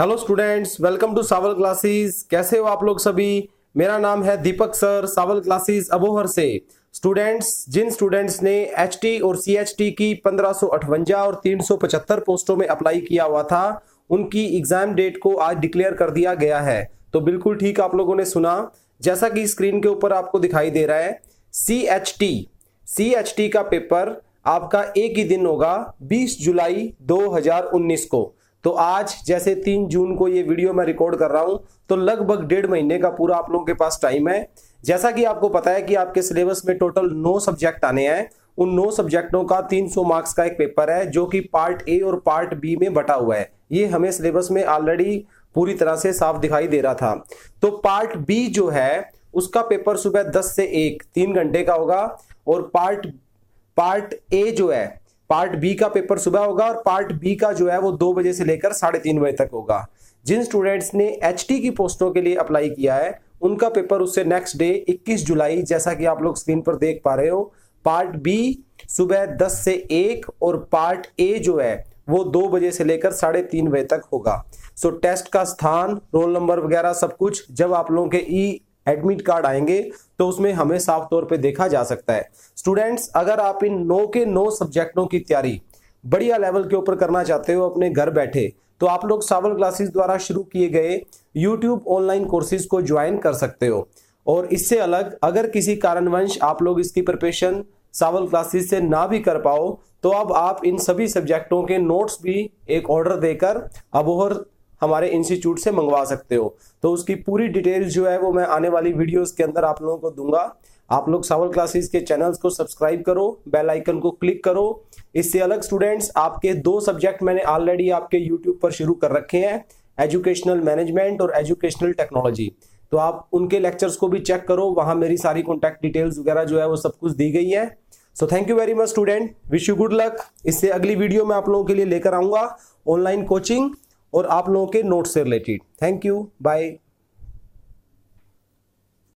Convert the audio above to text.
Hello students, welcome to Saval classes. कैसे हो आप लोग सभी? मेरा नाम है दीपक सर, सावल क्लासेस अबोहर से। स्टूडेंट्स, जिन स्टूडेंट्स ने एचटी और सीएचटी की 1558 और 375 पोस्टों में अप्लाई किया हुआ था, उनकी एग्जाम डेट को आज डिक्लेयर कर दिया गया है। तो बिल्कुल ठीक आप लोगों ने सुना, जैसा कि स्क्रीन के ऊपर आपको दिखाई दे रहा है। सीएचटी का पेपर आपका एक ही दिन होगा, 20 जुलाई 2019 को। तो आज जैसे 3 जून को ये वीडियो मैं रिकॉर्ड कर रहा हूं, तो लगभग 1.5 महीने का पूरा आप लोगों के पास टाइम है। जैसा कि आपको पता है कि आपके सिलेबस में टोटल 9 सब्जेक्ट आने हैं। उन 9 सब्जेक्टों का 300 मार्क्स का एक पेपर है, जो कि पार्ट ए और पार्ट बी में बटा हुआ है। ये हमें सिलेबस में ऑलरेडी पूरी तरह से साफ दिखाई दे रहा था। तो पार्ट बी जो है उसका पेपर सुबह 10 से 1 3 घंटे का होगा, और पार्ट ए जो है, पार्ट बी का पेपर सुबह होगा, और पार्ट बी का जो है वो 2 बजे से लेकर 3:30 बजे तक होगा। जिन स्टूडेंट्स ने एचटी की पोस्टों के लिए अप्लाई किया है, उनका पेपर उससे नेक्स्ट डे 21 जुलाई, जैसा कि आप लोग स्क्रीन पर देख पा रहे हो, पार्ट बी सुबह 10 से 1 और पार्ट ए जो है वो 2 बजे से लेकर 3:30 बजे तक होगा। सो टेस्ट का स्थान, रोल नंबर वगैरह सब कुछ जब आप लोगों के एडमिट कार्ड आएंगे तो उसमें हमें साफ तौर पे देखा जा सकता है। स्टूडेंट्स, अगर आप इन 9 के 9 सब्जेक्टों की तैयारी बढ़िया लेवल के ऊपर करना चाहते हो अपने घर बैठे, तो आप लोग सावल क्लासेस द्वारा शुरू किए गए यूट्यूब ऑनलाइन कोर्सेज को ज्वाइन कर सकते हो। और इससे अलग अगर किसी कारणवश आप लोग इसकी प्रिपरेशन सावल क्लासेस से ना भी कर पाओ, तो अब आप इन सभी सब्जेक्टों के नोट्स भी एक ऑर्डर देकर अबोहर हमारे इंस्टीट्यूट से मंगवा सकते हो। तो उसकी पूरी डिटेल्स जो है वो मैं आने वाली वीडियोस के अंदर आप लोगों को दूंगा। आप लोग सावल क्लासेस के चैनल्स को सब्सक्राइब करो, बेल आइकन को क्लिक करो। इससे अलग स्टूडेंट्स, आपके 2 सब्जेक्ट मैंने ऑलरेडी आपके यूट्यूब पर शुरू कर रखे हैं, एजुकेशनल मैनेजमेंट और एजुकेशनल टेक्नोलॉजी। तो आप उनके लेक्चर्स को भी चेक करो, वहां मेरी सारी कॉन्टैक्ट डिटेल्स वगैरह जो है वो सब कुछ दी गई है। So thank you very much student, wish you good luck. इससे अगली वीडियो में आप लोगों के लिए लेकर आऊंगा ऑनलाइन कोचिंग और आप लोगों के नोट्स से रिलेटेड। Thank you, bye.